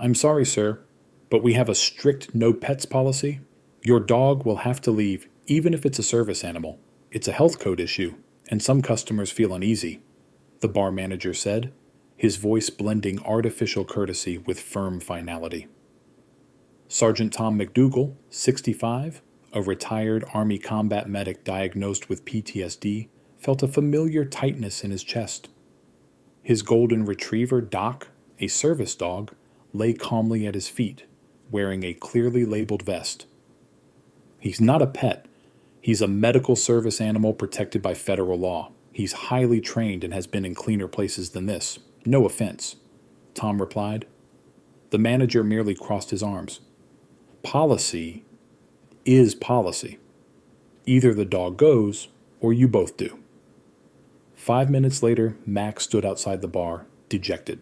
I'm sorry, sir, but we have a strict no pets policy. Your dog will have to leave, even if it's a service animal. It's a health code issue, and some customers feel uneasy, the bar manager said, his voice blending artificial courtesy with firm finality. Sergeant Tom McDougal, 65, a retired Army combat medic diagnosed with PTSD, felt a familiar tightness in his chest. His golden retriever, Doc, a service dog, lay calmly at his feet, wearing a clearly labeled vest. He's not a pet. He's a medical service animal protected by federal law. He's highly trained and has been in cleaner places than this. No offense, Tom replied. The manager merely crossed his arms. Policy is policy. Either the dog goes, or you both do. 5 minutes later, Max stood outside the bar, dejected.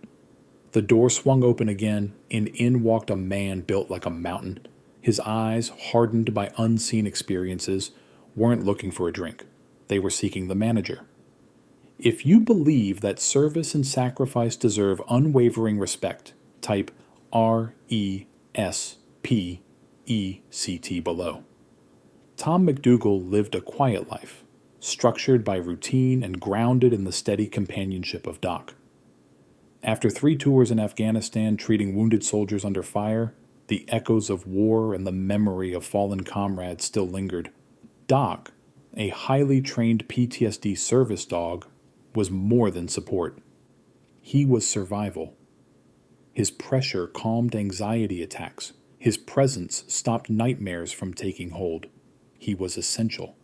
The door swung open again, and in walked a man built like a mountain. His eyes, hardened by unseen experiences, weren't looking for a drink. They were seeking the manager. If you believe that service and sacrifice deserve unwavering respect, type RESPECT below. Tom McDougal lived a quiet life, structured by routine and grounded in the steady companionship of Doc. After 3 tours in Afghanistan treating wounded soldiers under fire, the echoes of war and the memory of fallen comrades still lingered. Doc, a highly trained PTSD service dog, was more than support. He was survival. His pressure calmed anxiety attacks. His presence stopped nightmares from taking hold. He was essential.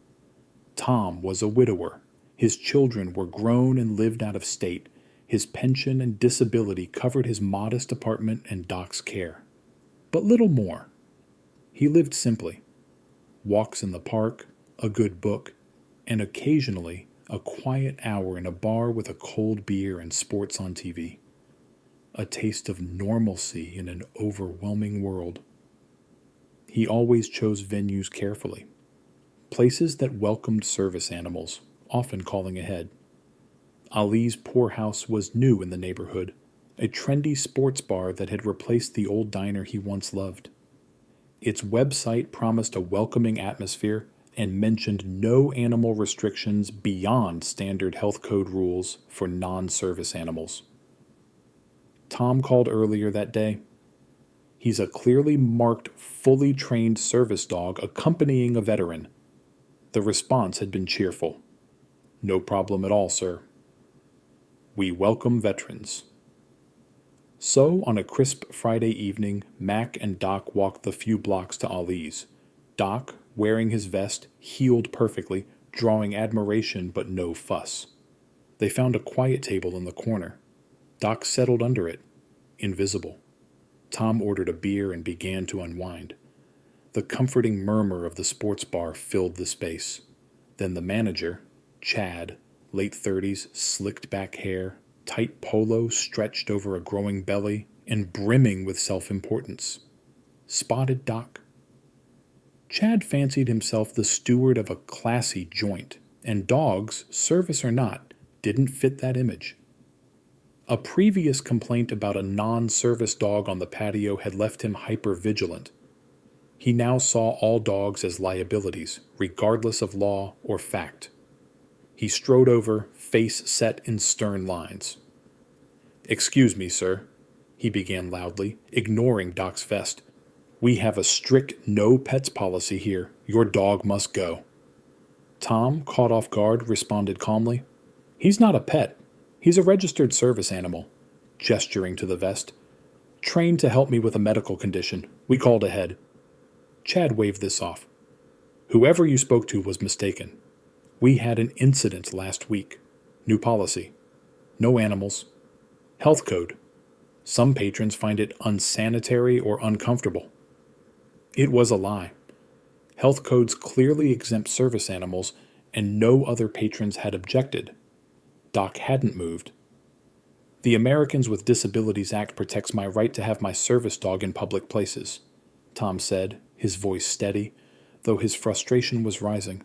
Tom was a widower. His children were grown and lived out of state. His pension and disability covered his modest apartment and Doc's care. But little more. He lived simply. Walks in the park, a good book, and occasionally a quiet hour in a bar with a cold beer and sports on TV. A taste of normalcy in an overwhelming world. He always chose venues carefully. Places that welcomed service animals, often calling ahead. Ali's Poorhouse was new in the neighborhood, a trendy sports bar that had replaced the old diner he once loved. Its website promised a welcoming atmosphere and mentioned no animal restrictions beyond standard health code rules for non-service animals. Tom called earlier that day. He's a clearly marked, fully trained service dog accompanying a veteran. The response had been cheerful. No problem at all, sir. We welcome veterans. So, on a crisp Friday evening, Mac and Doc walked the few blocks to Ali's. Doc, wearing his vest, heeled perfectly, drawing admiration but no fuss. They found a quiet table in the corner. Doc settled under it, invisible. Tom ordered a beer and began to unwind. The comforting murmur of the sports bar filled the space. Then the manager, Chad, late 30s, slicked back hair, tight polo stretched over a growing belly, and brimming with self-importance, spotted Doc. Chad fancied himself the steward of a classy joint, and dogs, service or not, didn't fit that image. A previous complaint about a non-service dog on the patio had left him hyper-vigilant. He now saw all dogs as liabilities, regardless of law or fact. He strode over, face set in stern lines. "Excuse me, sir," he began loudly, ignoring Doc's vest. "We have a strict no pets policy here. Your dog must go." Tom, caught off guard, responded calmly, "He's not a pet. He's a registered service animal," gesturing to the vest. "Trained to help me with a medical condition. We called ahead." Chad waved this off. "Whoever you spoke to was mistaken. We had an incident last week. New policy. No animals. Health code. Some patrons find it unsanitary or uncomfortable." It was a lie. Health codes clearly exempt service animals, and no other patrons had objected. Doc hadn't moved. "The Americans with Disabilities Act protects my right to have my service dog in public places," Tom said, his voice steady, though his frustration was rising.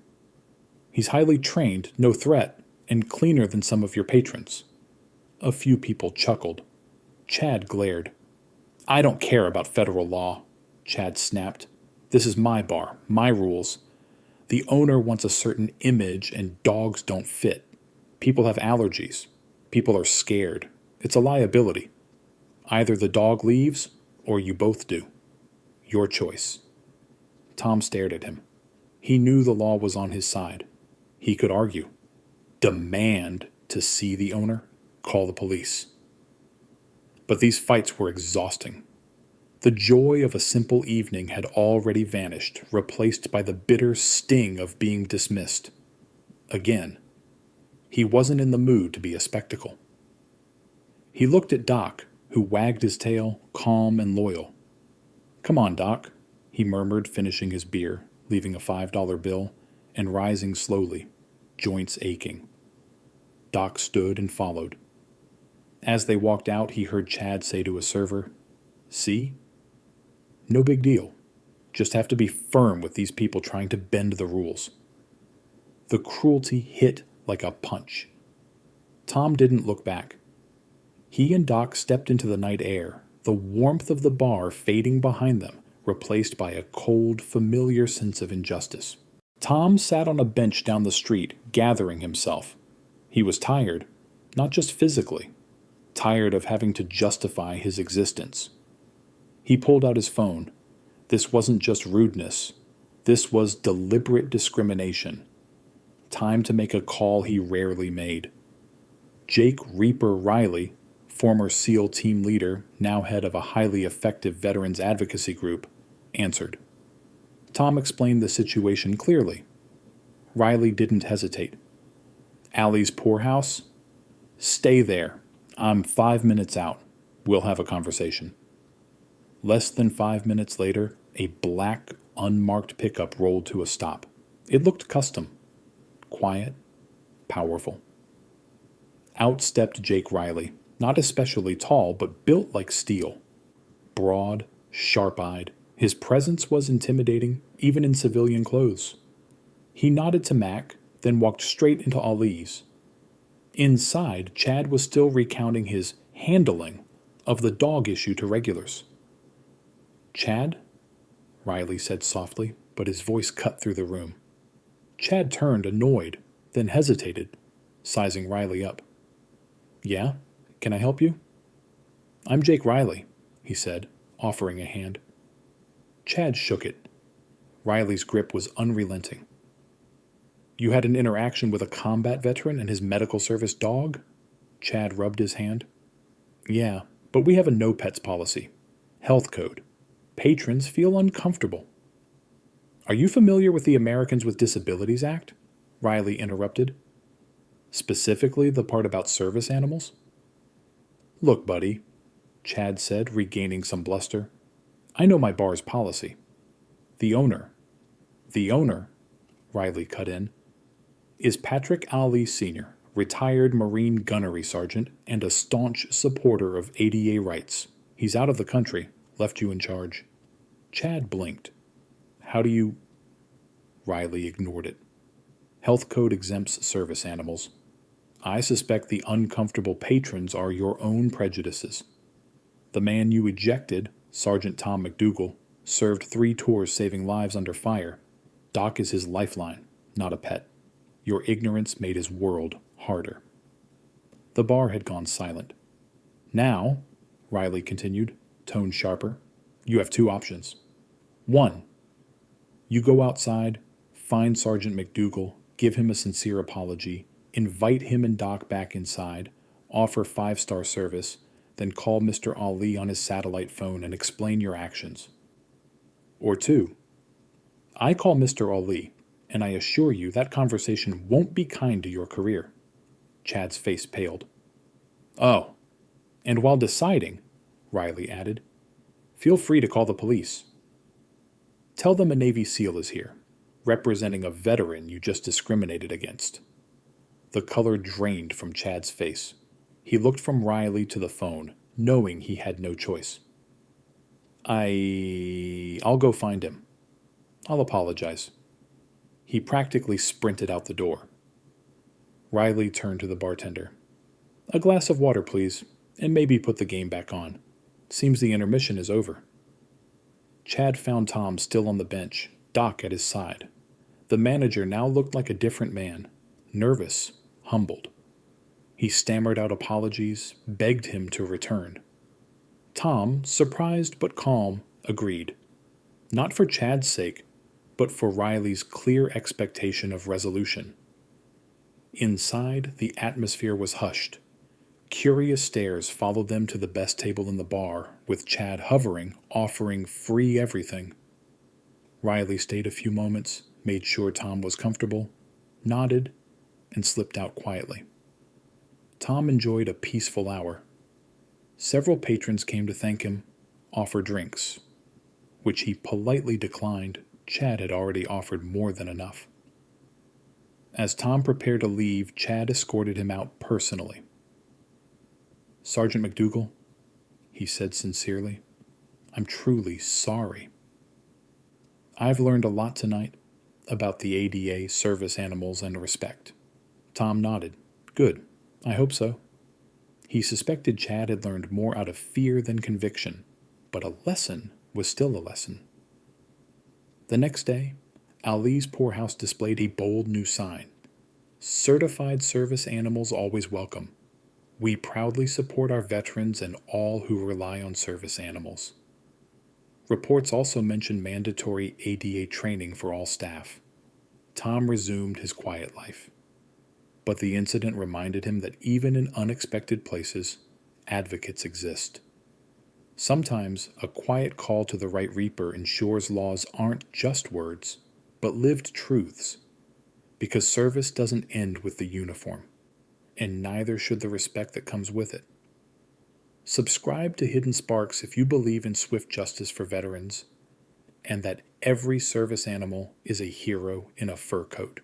"He's highly trained, no threat, and cleaner than some of your patrons." A few people chuckled. Chad glared. I don't care about federal law, Chad snapped. This is my bar, my rules. The owner wants a certain image and dogs don't fit. People have allergies. People are scared. It's a liability. Either the dog leaves or you both do. Your choice. Tom stared at him. He knew the law was on his side. He could argue. Demand to see the owner. Call the police. But these fights were exhausting. The joy of a simple evening had already vanished, replaced by the bitter sting of being dismissed. Again. He wasn't in the mood to be a spectacle. He looked at Doc, who wagged his tail, calm and loyal. Come on, Doc, he murmured, finishing his beer, leaving a $5 bill, and rising slowly, joints aching. Doc stood and followed. As they walked out, he heard Chad say to a server, See? No big deal. Just have to be firm with these people trying to bend the rules. The cruelty hit like a punch. Tom didn't look back. He and Doc stepped into the night air, the warmth of the bar fading behind them, replaced by a cold, familiar sense of injustice. Tom sat on a bench down the street, gathering himself. He was tired, not just physically, tired of having to justify his existence. He pulled out his phone. This wasn't just rudeness. This was deliberate discrimination. Time to make a call he rarely made. Jake Reaper Riley, former SEAL team leader, now head of a highly effective veterans advocacy group, answered. Tom explained the situation clearly. Riley didn't hesitate. Allie's poorhouse? Stay there. I'm 5 minutes out. We'll have a conversation. Less than 5 minutes later, a black, unmarked pickup rolled to a stop. It looked custom. Quiet. Powerful. Out stepped Jake Riley, not especially tall, but built like steel. Broad, sharp-eyed, his presence was intimidating, even in civilian clothes. He nodded to Mac, then walked straight into Ali's. Inside, Chad was still recounting his handling of the dog issue to regulars. Chad? Riley said softly, but his voice cut through the room. Chad turned, annoyed, then hesitated, sizing Riley up. Yeah? Can I help you? I'm Jake Riley, he said, offering a hand. Chad shook it. Riley's grip was unrelenting. You had an interaction with a combat veteran and his medical service dog? Chad rubbed his hand. Yeah, but we have a no pets policy. Health code. Patrons feel uncomfortable. Are you familiar with the Americans with Disabilities Act? Riley interrupted. Specifically the part about service animals? Look, buddy, Chad said, regaining some bluster. I know my bar's policy. The owner, Riley cut in, is Patrick Ali Sr., retired Marine gunnery sergeant and a staunch supporter of ADA rights. He's out of the country, left you in charge. Chad blinked. How do you... Riley ignored it. Health code exempts service animals. I suspect the uncomfortable patrons are your own prejudices. The man you ejected, Sergeant Tom McDougal, served 3 tours saving lives under fire. Doc is his lifeline, not a pet. Your ignorance made his world harder. The bar had gone silent. Now, Riley continued, tone sharper, you have 2 options. 1. You go outside, find Sergeant McDougal, give him a sincere apology, invite him and Doc back inside, offer 5-star service, then call Mr. Ali on his satellite phone and explain your actions. Or 2. I call Mr. Ali, and I assure you that conversation won't be kind to your career. Chad's face paled. Oh, and while deciding, Riley added, feel free to call the police. Tell them a Navy SEAL is here, representing a veteran you just discriminated against. The color drained from Chad's face. He looked from Riley to the phone, knowing he had no choice. I'll go find him. I'll apologize. He practically sprinted out the door. Riley turned to the bartender. A glass of water, please, and maybe put the game back on. Seems the intermission is over. Chad found Tom still on the bench, Doc at his side. The manager now looked like a different man, nervous, humbled. He stammered out apologies, begged him to return. Tom, surprised but calm, agreed. Not for Chad's sake, but for Riley's clear expectation of resolution. Inside, the atmosphere was hushed. Curious stares followed them to the best table in the bar, with Chad hovering, offering free everything. Riley stayed a few moments, made sure Tom was comfortable, nodded, and slipped out quietly. Tom enjoyed a peaceful hour. Several patrons came to thank him, offer drinks, which he politely declined. Chad had already offered more than enough. As Tom prepared to leave, Chad escorted him out personally. "Sergeant McDougal," he said sincerely, "I'm truly sorry. I've learned a lot tonight about the ADA, service animals, and respect." Tom nodded. "Good. I hope so." He suspected Chad had learned more out of fear than conviction, but a lesson was still a lesson. The next day, Ali's poorhouse displayed a bold new sign. "Certified service animals always welcome. We proudly support our veterans and all who rely on service animals." Reports also mentioned mandatory ADA training for all staff. Tom resumed his quiet life. But the incident reminded him that even in unexpected places, advocates exist. Sometimes a quiet call to the right reaper ensures laws aren't just words, but lived truths. Because service doesn't end with the uniform, and neither should the respect that comes with it. Subscribe to Hidden Sparks if you believe in swift justice for veterans, and that every service animal is a hero in a fur coat.